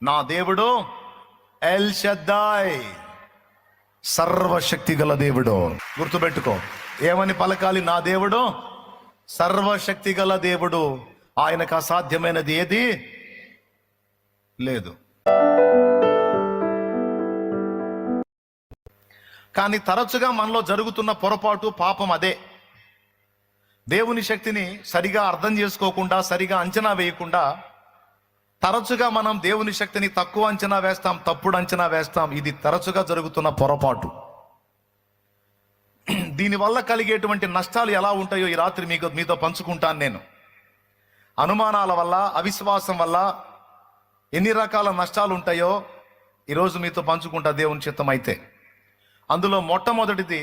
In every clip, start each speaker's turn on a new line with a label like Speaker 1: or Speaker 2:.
Speaker 1: నా దేవుడు ఎల్ షద్దాయ్, సర్వశక్తి గల దేవుడు. గుర్తుపెట్టుకో, ఏమని పలకాలి? నా దేవుడు సర్వశక్తి గల దేవుడు, ఆయనకు అసాధ్యమైనది ఏది లేదు. కానీ తరచుగా మనలో జరుగుతున్న పొరపాటు, పాపం అదే. దేవుని శక్తిని సరిగా అర్థం చేసుకోకుండా, సరిగా అంచనా వేయకుండా తరచుగా మనం దేవుని శక్తిని తక్కువ అంచనా వేస్తాం, తప్పుడు అంచనా వేస్తాం. ఇది తరచుగా జరుగుతున్న పొరపాటు. దీనివల్ల కలిగేటువంటి నష్టాలు ఎలా ఉంటాయో ఈ రాత్రి మీతో పంచుకుంటాను నేను. అనుమానాల వల్ల, అవిశ్వాసం వల్ల ఎన్ని రకాల నష్టాలు ఉంటాయో ఈరోజు మీతో పంచుకుంటా, దేవుని చిత్తం అయితే. అందులో మొట్టమొదటిది,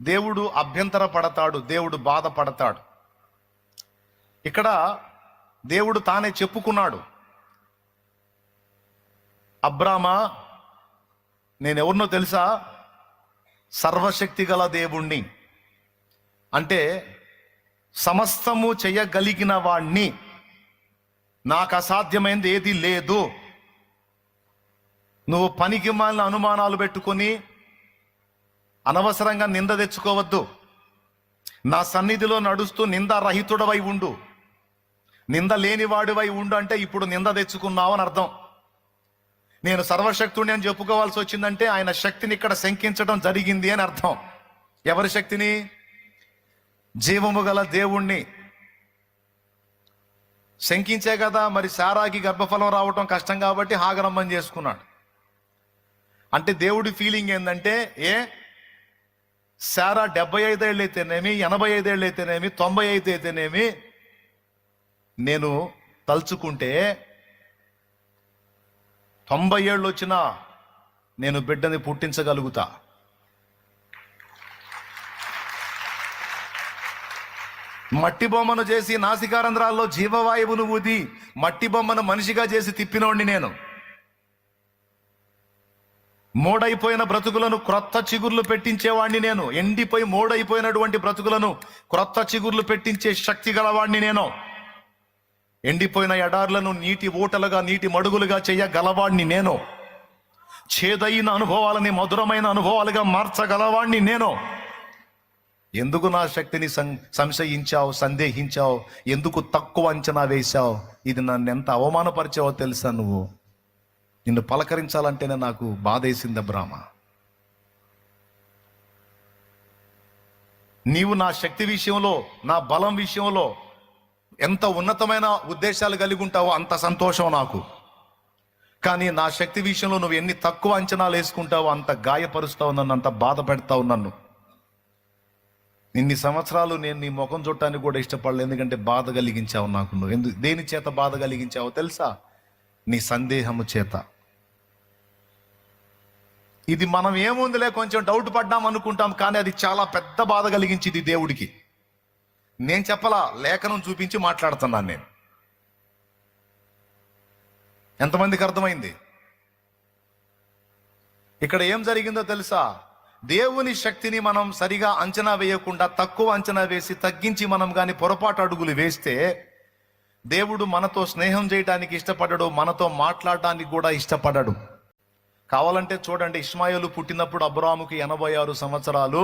Speaker 1: దేవుడు అభ్యంతర పడతాడు, దేవుడు బాధపడతాడు. ఇక్కడ దేవుడు తానే చెప్పుకున్నాడు, అబ్రామా నేనెవరినో తెలుసా? సర్వశక్తి గల దేవుణ్ణి, అంటే సమస్తము చేయగలిగిన వాణ్ణి, నాకు అసాధ్యమైనది ఏది లేదు. నువ్వు పనికి మాలిన అనుమానాలు పెట్టుకొని అనవసరంగా నింద తెచ్చుకోవద్దు. నా సన్నిధిలో నడుస్తూ నిందారహితుడవై ఉండు. నింద లేనివాడివై ఉండు అంటే ఇప్పుడు నింద తెచ్చుకున్నావు అని అర్థం. నేను సర్వశక్తుడిని అని చెప్పుకోవాల్సి వచ్చిందంటే ఆయన శక్తిని ఇక్కడ శంకించడం జరిగింది అని అర్థం. ఎవరి శక్తిని? జీవము గల దేవుణ్ణి శంకించే కదా. మరి శారాకి గర్భఫలం రావటం కష్టం కాబట్టి హాగరమ్మని చేసుకున్నాడు. అంటే దేవుడి ఫీలింగ్ ఏంటంటే, శారా 75 ఏళ్ళు అయితేనేమి, 85 ఏళ్ళు అయితేనేమి, 95 అయితేనేమి, నేను తలుచుకుంటే 90 ఏళ్ళు వచ్చినా నేను బిడ్డని పుట్టించగలుగుతా. మట్టి బొమ్మను చేసి నాసికారంధ్రాల్లో జీవవాయువును ఊది మట్టి బొమ్మను మనిషిగా చేసి తిప్పినోడిని నేను. మోడైపోయిన బ్రతుకులను క్రొత్త చిగుర్లు పెట్టించేవాడిని నేను. ఎండిపోయి మోడైపోయినటువంటి బ్రతుకులను క్రొత్త చిగుర్లు పెట్టించే శక్తి గలవాడిని నేను. ఎండిపోయిన ఎడార్లను నీటి ఊటలుగా, నీటి మడుగులుగా చేయగలవాడిని నేను. చేదైన అనుభవాలని మధురమైన అనుభవాలుగా మార్చగలవాడిని నేను. ఎందుకు నా శక్తిని సంశయించావు, సందేహించావు? ఎందుకు తక్కువ అంచనా వేశావు? ఇది నన్ను ఎంత అవమానపరిచావో తెలుసా నువ్వు? నిన్ను పలకరించాలంటేనే నాకు బాధేసింది అబ్రామా. నీవు నా శక్తి విషయంలో, నా బలం విషయంలో ఎంత ఉన్నతమైన ఉద్దేశాలు కలిగి ఉంటావో అంత సంతోషం నాకు. కానీ నా శక్తి విషయంలో నువ్వు ఎన్ని తక్కువ అంచనాలు వేసుకుంటావో అంత గాయపరుస్తావు నన్ను, అంత బాధ పెడతావు నన్ను. ఇన్ని సంవత్సరాలు నేను నీ ముఖం చూడటానికి కూడా ఇష్టపడలేదు, ఎందుకంటే బాధ కలిగించావు నాకు. నువ్వు దేని చేత బాధ కలిగించావో తెలుసా? నీ సందేహము చేత. ఇది మనం ఏముందిలే కొంచెం డౌట్ పడ్డాం అనుకుంటాం, కానీ అది చాలా పెద్ద బాధ కలిగించింది దేవుడికి. నేను చెప్పలా, లేఖనం చూపించి మాట్లాడుతున్నాను నేను. ఎంతమందికి అర్థమైంది? ఇక్కడ ఏం జరిగిందో తెలుసా? దేవుని శక్తిని మనం సరిగా అంచనా వేయకుండా, తక్కువ అంచనా వేసి తగ్గించి మనం కానీ పొరపాటు అడుగులు వేస్తే దేవుడు మనతో స్నేహం చేయడానికి ఇష్టపడడు, మనతో మాట్లాడటానికి కూడా ఇష్టపడడు. కావాలంటే చూడండి, ఇష్మాయేలు పుట్టినప్పుడు అబ్రాముకి 86 సంవత్సరాలు.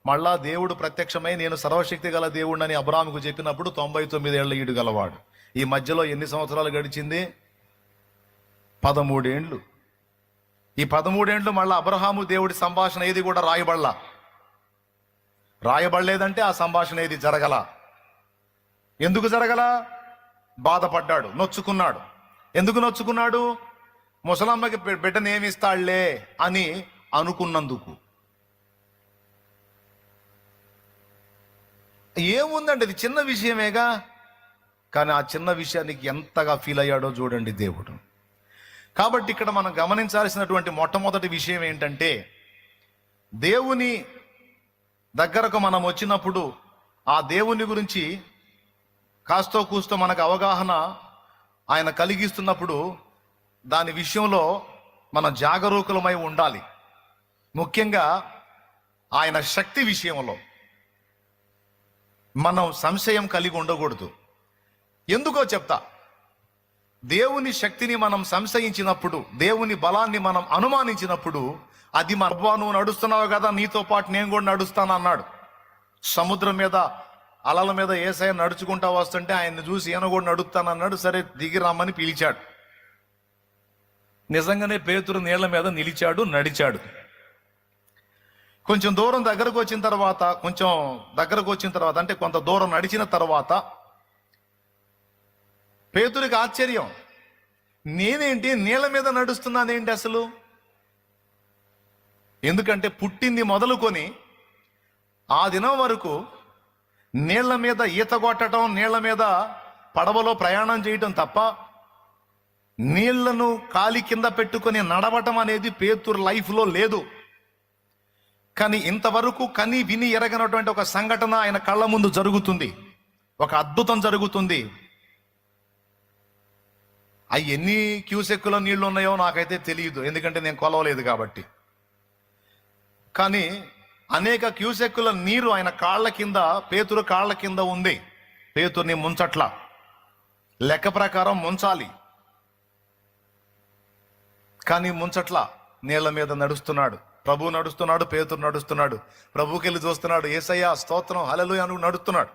Speaker 1: మళ్ళా దేవుడు ప్రత్యక్షమై నేను సర్వశక్తి గల దేవుడిని అబ్రాముకు చెప్పినప్పుడు 99 ఏళ్ల ఈడు గలవాడు. ఈ మధ్యలో ఎన్ని సంవత్సరాలు గడిచింది? 13 ఏండ్లు. ఈ 13 ఏండ్లు మళ్ళా అబ్రహాము దేవుడి సంభాషణ ఏది కూడా రాయబడలేదంటే ఆ సంభాషణ ఏది జరగల. ఎందుకు జరగల? బాధపడ్డాడు, నొచ్చుకున్నాడు. ఎందుకు నొచ్చుకున్నాడు? ముసలమ్మకి బిడ్డను ఏమిస్తాడులే అని అనుకున్నందుకు. ఏముందండి, అది చిన్న విషయమేగా. కానీ ఆ చిన్న విషయానికి ఎంతగా ఫీల్ అయ్యాడో చూడండి దేవుడు. కాబట్టి ఇక్కడ మనం గమనించాల్సినటువంటి మొట్టమొదటి విషయం ఏంటంటే, దేవుని దగ్గరకు మనం వచ్చినప్పుడు ఆ దేవుని గురించి కాస్తో కూస్తో మనకు అవగాహన ఆయన కలిగిస్తున్నప్పుడు దాని విషయంలో మనం జాగరూకులమై ఉండాలి. ముఖ్యంగా ఆయన శక్తి విషయంలో మనం సంశయం కలిగి ఉండకూడదు. ఎందుకో చెప్తా. దేవుని శక్తిని మనం సంశయించినప్పుడు, దేవుని బలాన్ని మనం అనుమానించినప్పుడు, అది మన నువ్వు నడుస్తున్నావు కదా, నీతో పాటు నేను కూడా నడుస్తాను అన్నాడు. సముద్రం మీద అలల మీద యేసయ్య నడుచుకుంటా వస్తుంటే ఆయన్ని చూసి ఈయన కూడా నడుస్తానన్నాడు. సరే దిగి రమ్మని పిలిచాడు. నిజంగానే పేతురు నీళ్ల మీద నిలిచాడు, నడిచాడు. కొంచెం దూరం దగ్గరకు వచ్చిన తర్వాత అంటే కొంత దూరం నడిచిన తర్వాత పేతురికి ఆశ్చర్యం, నేనేంటి నీళ్ల మీద నడుస్తున్నానేంటి అసలు? ఎందుకంటే పుట్టింది మొదలుకొని ఆ దినం వరకు నీళ్ల మీద ఈత కొట్టడం, నీళ్ల మీద పడవలో ప్రయాణం చేయటం తప్ప నీళ్లను కాలి కింద పెట్టుకొని నడవటం అనేది పేతురు లైఫ్లో లేదు. కానీ ఇంతవరకు కని విని ఎరగనటువంటి ఒక సంఘటన ఆయన కళ్ళ ముందు జరుగుతుంది, ఒక అద్భుతం జరుగుతుంది. అవి ఎన్ని క్యూసెక్కుల నీళ్లు ఉన్నాయో నాకైతే తెలియదు, ఎందుకంటే నేను కొలవలేదు కాబట్టి. కానీ అనేక క్యూసెక్కుల నీరు ఆయన కాళ్ళ కింద, పేతురు కాళ్ళ కింద ఉంది. పేతుర్ని ముంచట్లా, లెక్క ప్రకారం ముంచాలి, కానీ ముంచట్లా. నీళ్ల మీద నడుస్తున్నాడు, ప్రభు నడుస్తున్నాడు, పేతురు నడుస్తున్నాడు. ప్రభుకి వెళ్ళి చూస్తున్నాడు, యేసయ్యా స్తోత్రం హల్లెలూయా అని నడుస్తున్నాడు.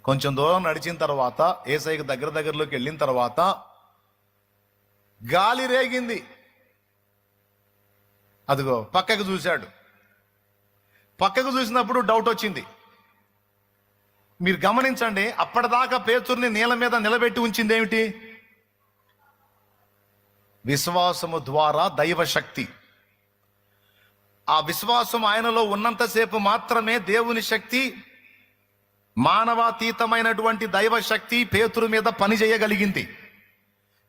Speaker 1: కొంచెం దూరం నడిచిన తర్వాత, యేసయ్యకి దగ్గరలోకి వెళ్ళిన తర్వాత గాలి రేగింది. అదిగో పక్కకు చూశాడు. పక్కకు చూసినప్పుడు డౌట్ వచ్చింది. మీరు గమనించండి, అప్పటిదాకా పేతుర్ని నీళ్ళ మీద నిలబెట్టి ఉంచింది ఏమిటి? విశ్వాసము ద్వారా దైవశక్తి. ఆ విశ్వాసం ఆయనలో ఉన్నంతసేపు మాత్రమే దేవుని శక్తి, మానవాతీతమైనటువంటి దైవశక్తి పేతురు మీద పని చేయగలిగింది.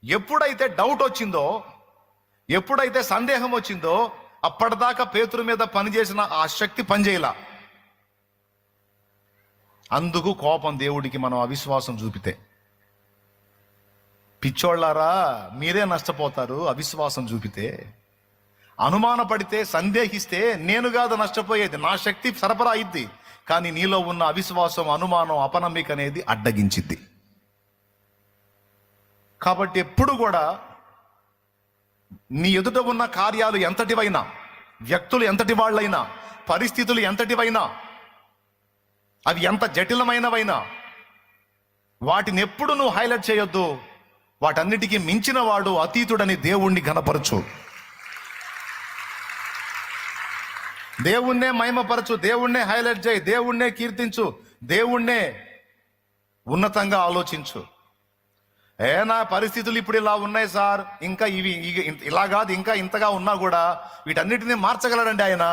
Speaker 1: ఎప్పుడైతే డౌట్ వచ్చిందో, ఎప్పుడైతే సందేహం వచ్చిందో, అప్పటిదాకా పేతురు మీద పనిచేసిన ఆ శక్తి పనిచేయలా. అందుకు కోపం దేవుడికి మనం అవిశ్వాసం చూపితే. పిచ్చోళ్ళారా, మీరే నష్టపోతారు అవిశ్వాసం చూపితే. అనుమాన పడితే, సందేహిస్తే నేను కాదు నష్టపోయేది, నా శక్తి సరఫరా అయింది. కానీ నీలో ఉన్న అవిశ్వాసం, అనుమానం, అపనమ్మిక అనేది అడ్డగించిద్ది. కాబట్టి ఎప్పుడు కూడా నీ ఎదుట ఉన్న కార్యాలు ఎంతటివైనా, వ్యక్తులు ఎంతటి వాళ్ళైనా, పరిస్థితులు ఎంతటివైనా, అవి ఎంత జటిలమైనవైనా, వాటిని ఎప్పుడు నువ్వు హైలైట్ చేయొద్దు. వాటన్నిటికీ మించిన వాడు అతీతుడని దేవుణ్ణి ఘనపరచు, దేవుణ్ణే మహిమపరచు, దేవుణ్ణే హైలైట్ చేయి, దేవుణ్ణే కీర్తించు, దేవుణ్ణే ఉన్నతంగా ఆలోచించు. నా పరిస్థితులు ఇప్పుడు ఇలా ఉన్నాయి సార్, ఇంకా ఇవి ఇలా కాదు, ఇంకా ఇంతగా ఉన్నా కూడా వీటన్నిటిని మార్చగలడండి ఆయన.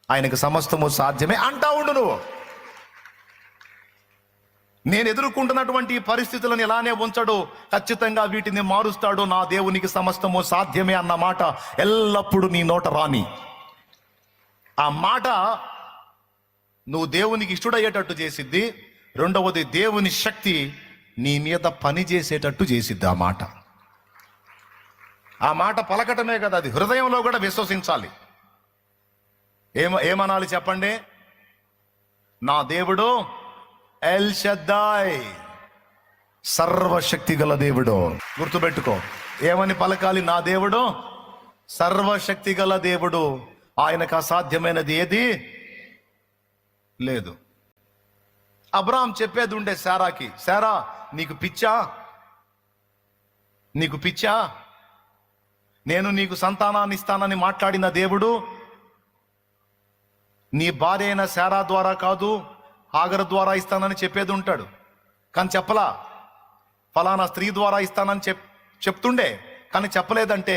Speaker 1: ఆయనకు సమస్తము సాధ్యమే అంటా ఉండు నువ్వు. నేను ఎదుర్కొంటున్నటువంటి పరిస్థితులను ఇలానే ఉంచడు, ఖచ్చితంగా వీటిని మారుస్తాడు. నా దేవునికి సమస్తము సాధ్యమే అన్న మాట ఎల్లప్పుడూ నీ నోట రాని. ఆ మాట నువ్వు దేవునికి ఇష్టడయ్యేటట్టు చేసిద్ది. రెండవది, దేవుని శక్తి నీ మీద పని చేసేటట్టు చేసిద్ది. ఆ మాట పలకటమే కదా, అది హృదయంలో కూడా విశ్వసించాలి. ఏమనాలి చెప్పండి? నా దేవుడు ఎల్ షద్దాయ్, సర్వశక్తి గల దేవుడు. గుర్తుపెట్టుకో, ఏమని పలకాలి? నా దేవుడు సర్వశక్తి గల దేవుడు, ఆయనకు అసాధ్యమైనది ఏది లేదు. అబ్రాహాం చెప్పేది ఉండే శారాకి, శారా నీకు పిచ్చా? నేను నీకు సంతానాన్ని ఇస్తానని మాట్లాడిన దేవుడు నీ భార్య అయిన శారా ద్వారా కాదు, హాగరు ద్వారా ఇస్తానని చెప్పేది ఉంటాడు. కానీ చెప్పలా. ఫలానా స్త్రీ ద్వారా ఇస్తానని చెప్తుండే, కానీ చెప్పలేదంటే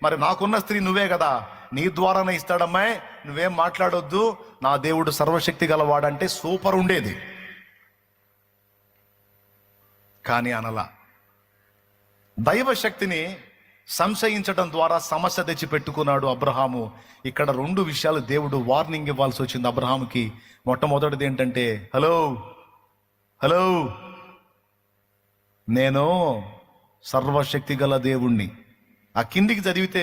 Speaker 1: మరి నాకున్న స్త్రీ నువ్వే కదా, నీ ద్వారానే ఇస్తాడమ్మాయి, నువ్వేం మాట్లాడొద్దు, నా దేవుడు సర్వశక్తి గలవాడంటే సూపర్ ఉండేది. కానీ అనలా. దైవశక్తిని సంశయించడం ద్వారా సమస్య తెచ్చి పెట్టుకున్నాడు అబ్రహాము. ఇక్కడ 2 విషయాలు దేవుడు వార్నింగ్ ఇవ్వాల్సి వచ్చింది అబ్రహాముకి. మొట్టమొదటిది ఏంటంటే, హలో నేను సర్వశక్తి గల దేవుణ్ణి. ఆ కిందికి చదివితే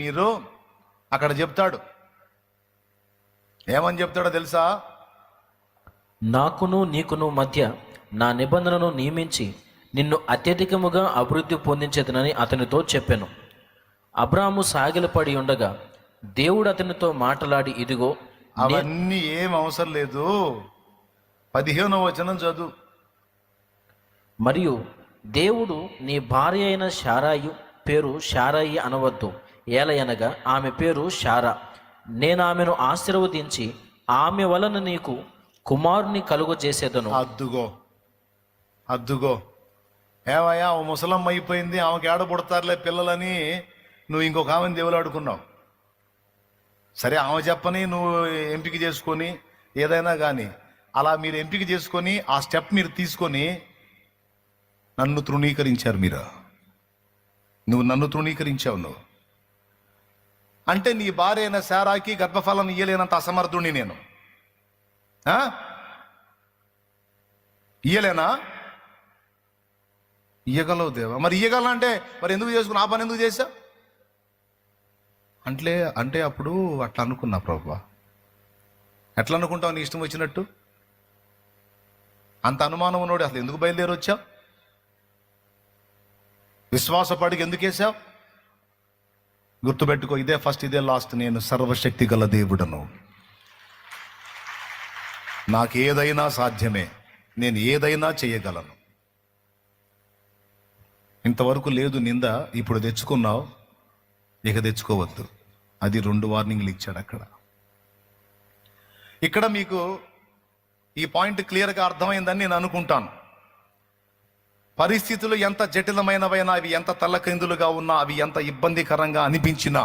Speaker 1: మీరు అక్కడ చెప్తాడు, ఏమని చెప్తాడో తెలుసా?
Speaker 2: నాకును నీకును మధ్య నా నిబంధనను నియమించి నిన్ను అత్యధికముగా అభివృద్ధి పొందించేదనని అతనితో చెప్పెను. అబ్రాము సాగిలపడి ఉండగా దేవుడు అతనితో మాట్లాడి, ఇదిగో
Speaker 1: అవన్నీ ఏం అవసరం లేదు, 15వ వచనం చదువు.
Speaker 2: మరియు దేవుడు, నీ భార్య అయిన శారాయి పేరు శారాయి అనవద్దు, ఏలయనగా ఆమె పేరు శారా. నేను ఆమెను ఆశీర్వదించి ఆమె వలన నీకు కుమారుని కలుగజేసేదను.
Speaker 1: అద్దుగో ఏమయ్యా, ఓ ముసలమ్మ అయిపోయింది, ఆమెకి ఏడబుడతారులే పిల్లలని నువ్వు ఇంకొక ఆమెను దేవులు ఆడుకున్నావు. సరే, ఆమె చెప్పని నువ్వు ఎంపిక చేసుకొని ఏదైనా కానీ అలా మీరు ఎంపిక చేసుకొని ఆ స్టెప్ మీరు తీసుకొని నన్ను తృణీకరించారు. నువ్వు నన్ను తృణీకరించావు. నువ్వు అంటే నీ భార్య అయిన శారాకి గర్భఫలం ఇయ్యలేనంత అసమర్థుడిని నేను. ఇయ్యలేనా? ఇయ్యగలవు దేవా. మరి ఇయ్యగలను అంటే మరి ఎందుకు చేసుకుని ఆ పని ఎందుకు చేశా అంటే అప్పుడు అట్లా అనుకున్నా ప్రభువా. ఎట్లా అనుకుంటావు నీ ఇష్టం వచ్చినట్టు? అంత అనుమానం ఉన్నోడు అసలు ఎందుకు బయలుదేరి వచ్చావు? విశ్వాసపడికి ఎందుకు వేసావు? గుర్తుపెట్టుకో, ఇదే ఫస్ట్, ఇదే లాస్ట్. నేను సర్వశక్తి గల దేవుడను, నాకు ఏదైనా సాధ్యమే, నేను ఏదైనా చేయగలను. ఇంతవరకు లేదు నింద, ఇప్పుడు తెచ్చుకున్నావు, ఇక తెచ్చుకోవద్దు. అది 2 వార్నింగ్లు ఇచ్చాడు అక్కడ. ఇక్కడ మీకు ఈ పాయింట్ క్లియర్గా అర్థమైందని నేను అనుకుంటాను. పరిస్థితులు ఎంత జటిలమైనవైనా, అవి ఎంత తల్లకిందులుగా ఉన్నా, అవి ఎంత ఇబ్బందికరంగా అనిపించినా,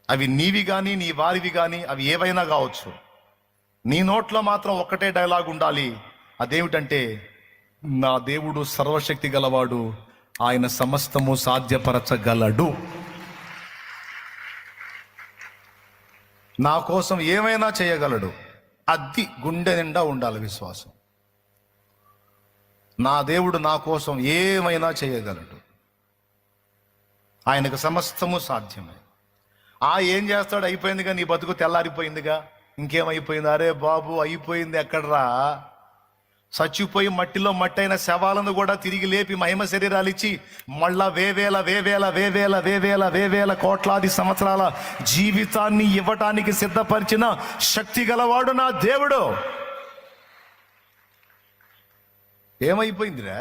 Speaker 1: అవి నీవి కానీ నీ వారివి కానీ అవి ఏవైనా కావచ్చు, నీ నోట్లో మాత్రం ఒక్కటే డైలాగ్ ఉండాలి. అదేమిటంటే, నా దేవుడు సర్వశక్తి గలవాడు, ఆయన సమస్తము సాధ్యపరచగలడు. నా కోసం ఏమైనా చేయగలడు. అది గుండె నిండా ఉండాలి విశ్వాసం. నా దేవుడు నా కోసం ఏమైనా చేయగలడు, ఆయనకు సమస్తము సాధ్యమే. ఏం చేస్తాడు? అయిపోయిందిగా, నీ బతుకు తెల్లారిపోయిందిగా, ఇంకేమైపోయింది? అరే బాబు, అయిపోయింది ఎక్కడ్రా? చచ్చిపోయి మట్టిలో మట్టి అయిన శవాలను కూడా తిరిగి లేపి మహిమ శరీరాలు ఇచ్చి మళ్ళా వేవేల కోట్లాది సంవత్సరాల జీవితాన్ని ఇవ్వటానికి సిద్ధపరిచిన శక్తి గలవాడు నా దేవుడు. ఏమైపోయిందిరా?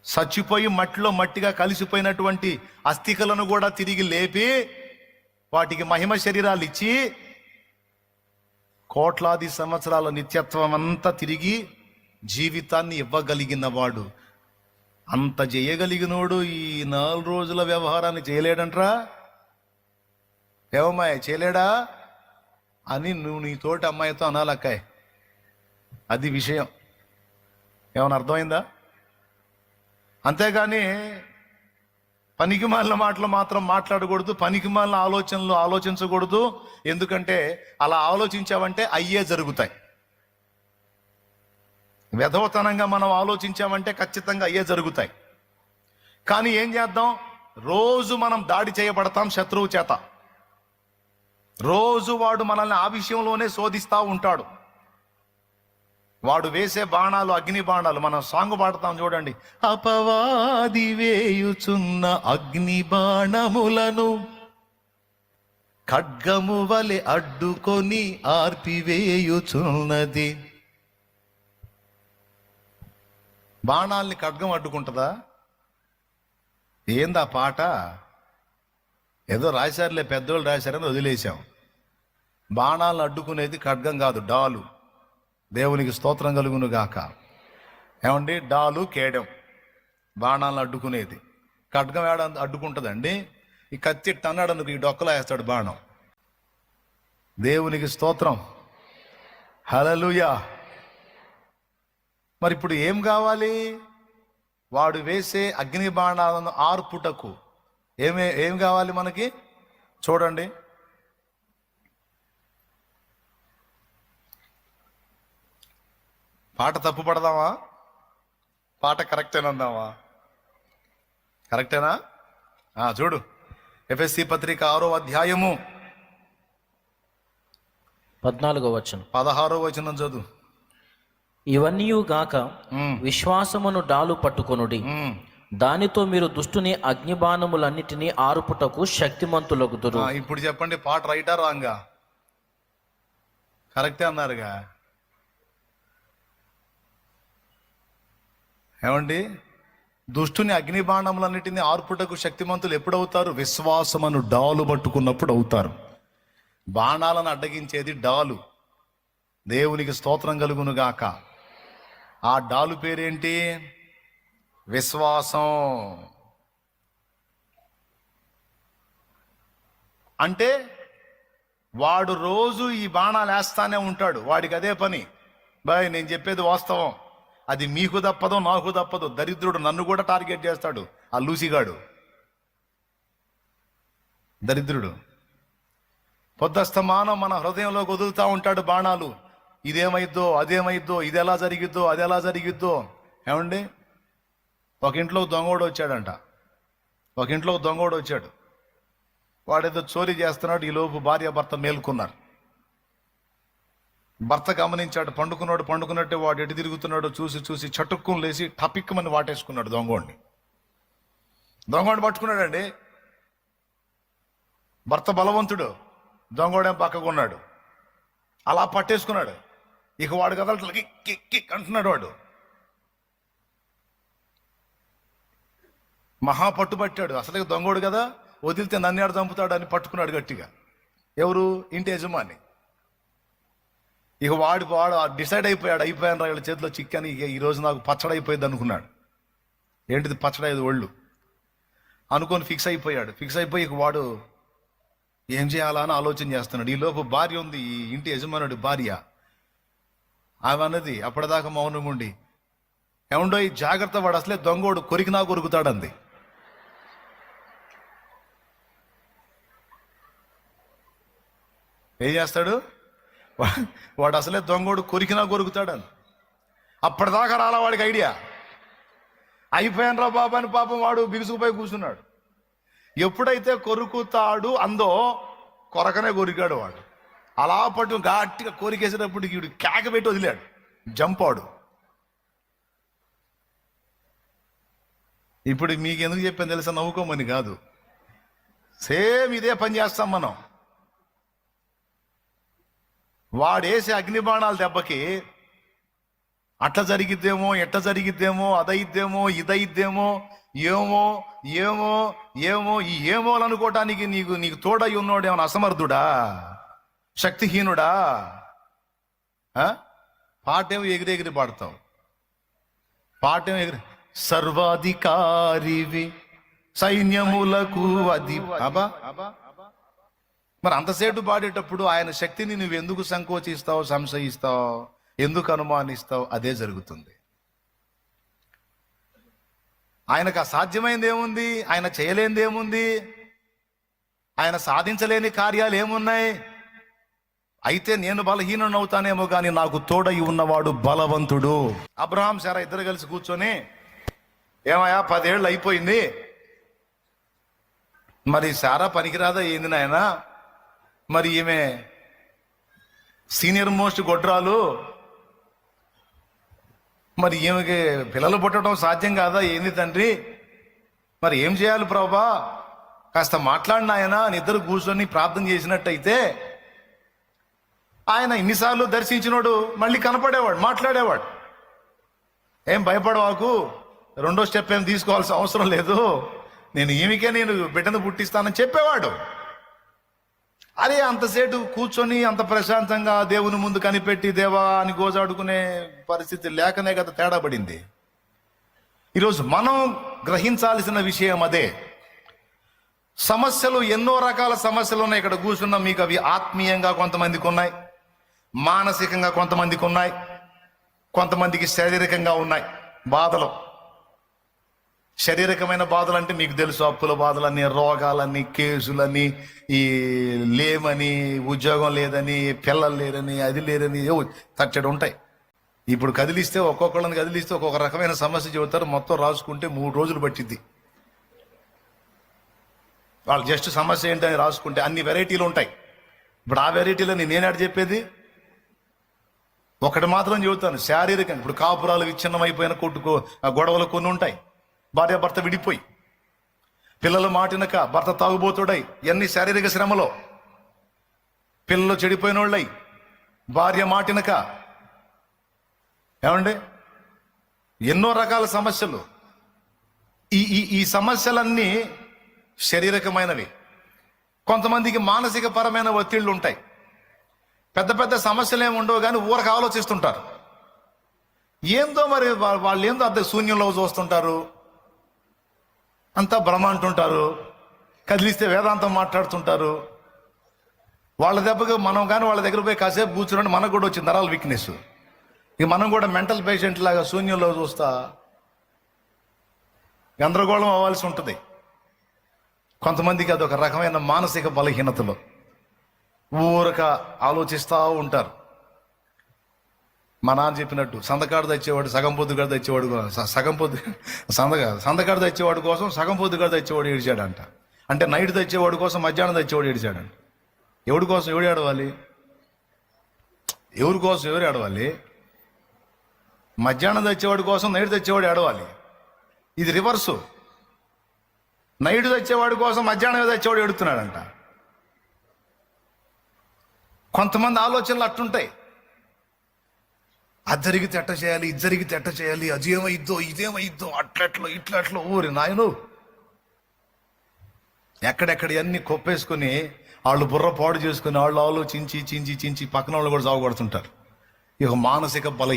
Speaker 1: చచ్చిపోయి మట్టిలో మట్టిగా కలిసిపోయినటువంటి అస్థికలను కూడా తిరిగి లేపి వాటికి మహిమ శరీరాలు ఇచ్చి కోట్లాది సంవత్సరాల నిత్యత్వం అంతా తిరిగి జీవితాన్ని ఇవ్వగలిగిన వాడు. అంత చేయగలిగినోడు ఈ 4 రోజుల వ్యవహారాన్ని చేయలేడంట్రా. ఏమమ్మాయి, చేయలేడా అని నువ్వు నీ తోటి అమ్మాయితో అనాలక్కాయ్. అది విషయం. ఏమైనా అర్థమైందా? అంతేగాని పనికిమాలిన మాటలు మాత్రం మాట్లాడకూడదు, పనికిమాలిన ఆలోచనలు ఆలోచించకూడదు. ఎందుకంటే అలా ఆలోచించామంటే అయ్యే జరుగుతాయి. వెధవతనంగా మనం ఆలోచించామంటే ఖచ్చితంగా అయ్యే జరుగుతాయి. కానీ ఏం చేద్దాం? రోజు మనం దాడి చేయబడతాం శత్రువు చేత. రోజు వాడు మనల్ని ఆ విషయంలోనే శోధిస్తూ ఉంటాడు. వాడు వేసే బాణాలు అగ్ని బాణాలు. మనం సాంగ్ పాడతాం చూడండి. అపవాది వేయుచున్న అగ్ని బాణములను ఖడ్గము వలె అడ్డుకొని ఆర్పివేయుచున్నది. బాణాల్ని ఖడ్గం అడ్డుకుంటుందా? ఏందా పాట? ఏదో రాశారులే, పెద్దోళ్ళు రాశారని వదిలేశాం. బాణాలను అడ్డుకునేది ఖడ్గం కాదు, డాలు. దేవునికి స్తోత్రం కలుగును గాక. ఏమండి? డాలు కేడం బాణాలను అడ్డుకునేది. ఖడ్గం ఏడ అడ్డుకుంటుందండి? ఈ కత్తి అన్నాడు అనుకో, ఈ డొక్కలో వేస్తాడు బాణం. దేవునికి స్తోత్రం, హల్లెలూయా. మరి ఇప్పుడు ఏం కావాలి? వాడు వేసే అగ్ని బాణాలను ఆర్పుటకు ఏం కావాలి మనకి? చూడండి, పాట తప్పు పడదామా? పాట కరెక్టేనందామా? కరెక్టేనా? చూడు, ఎఫెసీ పత్రిక 6వ అధ్యాయము
Speaker 2: 14వ వచనం
Speaker 1: 16వ వచనం చదువు.
Speaker 2: ఇవన్నీ గాక విశ్వాసమును డాలు పట్టుకొనుడి, దానితో మీరు దుష్టుని అగ్నిబాణములన్నిటినీ ఆర్పుటకు శక్తిమంతులగుదురు.
Speaker 1: ఇప్పుడు చెప్పండి, పాట రైటా రాంగా? కరెక్టే అన్నారుగా. ఏమండి, దుష్టుని అగ్నిబాణములన్నిటినీ ఆర్పుటకు శక్తిమంతులు ఎప్పుడవుతారు? విశ్వాసమును డాలు పట్టుకున్నప్పుడు అవుతారు. బాణాలను అడ్డగించేది డాలు. దేవునికి స్తోత్రం కలుగును గాక. ఆ డాలు పేరేంటి? విశ్వాసం. అంటే వాడు రోజు ఈ బాణాలు వేస్తానే ఉంటాడు. వాడికి అదే పని. బాయ్, నేను చెప్పేది వాస్తవం. అది మీకు తప్పదో నాకు తప్పదో. దరిద్రుడు నన్ను కూడా టార్గెట్ చేస్తాడు. ఆ లూసిగాడు దరిద్రుడు పొద్దస్తమానం మన హృదయంలో వదులుతూ ఉంటాడు బాణాలు. ఇదేమైద్దో, అదేమైద్దో, ఇది ఎలా జరిగిద్దో, అది ఎలా జరిగిద్దో. ఏమండి, ఒక ఇంట్లో దొంగోడు వచ్చాడంట. ఒక ఇంట్లో దొంగోడు వచ్చాడు. వాడేదో చోరీ చేస్తున్నాడు. ఈలోపు భార్య భర్త మేల్కొన్నారు. భర్త గమనించాడు. పండుకున్నట్టే వాడు ఎటు తిరుగుతున్నాడో చూసి చటుక్కుని లేచి టపిక్కమని వాటేసుకున్నాడు దొంగోడిని. దొంగోడిని పట్టుకున్నాడండి. భర్త బలవంతుడు, దొంగోడేం పక్కకున్నాడు. అలా పట్టేసుకున్నాడు. ఇక వాడు కదలట్లకి కిక్ అంటున్నాడు. వాడు మహా పట్టుబట్టాడు. అసలే దొంగోడు కదా, వదిలితే నన్నేడు చంపుతాడు అని పట్టుకున్నాడు గట్టిగా. ఎవరు? ఇంటి యజమాని. ఇక వాడు డిసైడ్ అయిపోయాను వీళ్ళ చేతిలో చిక్కాని. ఇక ఈరోజు నాకు పచ్చడి అయిపోయింది అనుకున్నాడు. ఏంటిది పచ్చడి? ఒళ్ళు అనుకొని ఫిక్స్ అయిపోయి ఇక వాడు ఏం చేయాలా అని ఆలోచన చేస్తున్నాడు. ఈ లోపు భార్య ఉంది, ఈ ఇంటి యజమానుడి భార్య. ఆమె అన్నది అప్పటిదాకా మౌనం ఉండి, ఏముండో ఈ జాగ్రత్త, వాడు అసలే దొంగోడు, కొరికినా కొరుకుతాడంది. ఏం చేస్తాడు వాడు? అసలే దొంగోడు, కొరికినా కొరుకుతాడని. అప్పటిదాకా రాలా వాడికి ఐడియా. అయిపోయాను రా బాబా అని పాపం వాడు బిగుసుకుపోయి కూర్చున్నాడు. ఎప్పుడైతే కొరుకుతాడు అందో కొరకనే కొరికాడు వాడు. అలా పట్టు గట్టిగా కోరికేసేటప్పుడు వీడు కేక పెట్టి వదిలాడు. జంపాడు. ఇప్పుడు మీకు ఎందుకు చెప్పాను తెలుసా? నవ్వుకోమని కాదు, సేమ్ ఇదే పని చేస్తాం మనం. వాడేసే అగ్నిబాణాల దెబ్బకి అట్లా జరిగిద్దేమో, ఎట్లా జరిగిద్దేమో, అదయిద్దేమో, ఇదయిద్దేమో, ఏమో ఏమో ఏమో ఈ ఏమోలు అనుకోవటానికి నీకు తోడై ఉన్నోడు ఏమైనా అసమర్థుడా, శక్తిహీనుడా? పాటేమో ఎగిరెగిరి పాడతావు. పాటేమో ఎగిరి సర్వాధికారివి సైన్యములకు అది అబా. మరి అంతసేటు పాడేటప్పుడు ఆయన శక్తిని నువ్వు ఎందుకు సంకోచిస్తావు, సంశయిస్తావు, ఎందుకు అనుమానిస్తావు? అదే జరుగుతుంది. ఆయనకు అసాధ్యమైంది ఏముంది? ఆయన చేయలేనిది ఏముంది? ఆయన సాధించలేని కార్యాలు ఏమున్నాయి? అయితే నేను బలహీనుడు అవుతానేమో కానీ నాకు తోడై ఉన్నవాడు బలవంతుడు. అబ్రహాం శారా ఇద్దరు కలిసి కూర్చొని, ఏమయ్యా 10 ఏళ్ళు అయిపోయింది, మరి శారా పనికిరాదా ఏంది నాయనా? మరి ఈమె సీనియర్ మోస్ట్ గొడ్రాలు, మరి ఈమెకి పిల్లలు పుట్టడం సాధ్యం కాదా ఏంది తండ్రి? మరి ఏం చేయాలి ప్రభా? కాస్త మాట్లాడిన ఆయన అని ఇద్దరు కూర్చొని ప్రార్థన చేసినట్టయితే ఆయన ఇన్నిసార్లు దర్శించినోడు మళ్ళీ కనపడేవాడు, మాట్లాడేవాడు. ఏం భయపడవాకు, రెండో స్టెప్ ఏం తీసుకోవాల్సిన అవసరం లేదు, నేను బిడ్డను పుట్టిస్తానని చెప్పేవాడు. అదే అంతసేటు కూర్చొని అంత ప్రశాంతంగా దేవుని ముందు కనిపెట్టి దేవా అని గోజాడుకునే పరిస్థితి లేకనే కదా తేడా పడింది. ఈరోజు మనం గ్రహించాల్సిన విషయం అదే. సమస్యలు, ఎన్నో రకాల సమస్యలు ఉన్నాయి. ఇక్కడ కూర్చున్నాం. మీకు అవి ఆత్మీయంగా కొంతమందికి ఉన్నాయి, మానసికంగా కొంతమందికి ఉన్నాయి, కొంతమందికి శారీరకంగా ఉన్నాయి బాధలు. శారీరకమైన బాధలు అంటే మీకు తెలుసు, అప్పుల బాధలన్నీ, రోగాలన్నీ, కేసులని, ఈ లేమని, ఉద్యోగం లేదని, పిల్లలు లేరని, అది లేరని తచ్చడి ఉంటాయి. ఇప్పుడు ఒక్కొక్కళ్ళని కదిలిస్తే ఒక్కొక్క రకమైన సమస్య చెబుతారు. మొత్తం రాసుకుంటే 3 రోజులు పట్టిద్ది. వాళ్ళు జస్ట్ సమస్య ఏంటని రాసుకుంటే అన్ని వెరైటీలు ఉంటాయి. ఇప్పుడు ఆ వెరైటీలో నేనేనాడు చెప్పేది? ఒకటి మాత్రం చెబుతాను, శారీరకంగా ఇప్పుడు కాపురాలు విచ్ఛిన్నమైపోయిన గొడవలు కొన్ని ఉంటాయి. భార్యాభర్త విడిపోయి, పిల్లలు మాటినక భర్త తాగుబోతుడై, ఇవన్నీ శారీరక శ్రమలో. పిల్లలు చెడిపోయిన వాళ్ళై, భార్య మాటినక, ఏమండి ఎన్నో రకాల సమస్యలు. ఈ ఈ ఈ సమస్యలన్నీ శారీరకమైనవి. కొంతమందికి మానసిక పరమైన ఒత్తిళ్లు ఉంటాయి. పెద్ద పెద్ద సమస్యలు ఏమి ఉండవు కానీ ఊరకు ఆలోచిస్తుంటారు. ఏందో మరి వాళ్ళు ఏందో అద్దె శూన్యంలో చూస్తుంటారు, అంతా భ్రమ అంటుంటారు, కదిలిస్తే వేదాంతం మాట్లాడుతుంటారు. వాళ్ళ దెబ్బగా మనం కానీ వాళ్ళ దగ్గర పోయి కాసేపు కూర్చుని మనకు కూడా వచ్చింది నరాల వీక్నెస్. ఇక మనం కూడా మెంటల్ పేషెంట్ లాగా శూన్యంలో చూస్తా గందరగోళం అవ్వాల్సి ఉంటుంది. కొంతమందికి అదొక రకమైన మానసిక బలహీనతలు, ఊరక ఆలోచిస్తూ ఉంటారు. మా నాన్న చెప్పినట్టు సందకాడు తెచ్చేవాడు సగం పొద్దుగాడు తెచ్చేవాడు, సందకాడు తెచ్చేవాడు కోసం సగం పొద్దుగాడు తెచ్చేవాడు ఏడిచాడంట. అంటే నైట్ తెచ్చేవాడు కోసం మధ్యాహ్నం తెచ్చేవాడు ఏడిచాడంట. ఎవడి కోసం ఎవడు ఏడవాలి? ఎవరి కోసం ఎవరు ఏడవాలి? మధ్యాహ్నం తెచ్చేవాడి కోసం నైట్ తెచ్చేవాడు ఏడవాలి. ఇది రివర్సు. నైట్ తెచ్చేవాడి కోసం మధ్యాహ్నం తెచ్చేవాడు ఏడుతున్నాడంట. కొంతమంది ఆలోచనలు అట్టుంటాయి. అది జరిగితే ఎట్ట చేయాలి, ఇది జరిగితే ఎట్ట చేయాలి, అది ఏమైద్దో ఇదేమైద్దో, అట్లట్లో ఇట్లట్లో. ఊరి నాయను ఎక్కడెక్కడ అన్ని కొప్పేసుకుని వాళ్ళు బుర్ర పాడు చేసుకుని వాళ్ళు ఆలోచించి చించి పక్కన వాళ్ళు కూడా సాగుపడుతుంటారు. ఇక మానసిక బల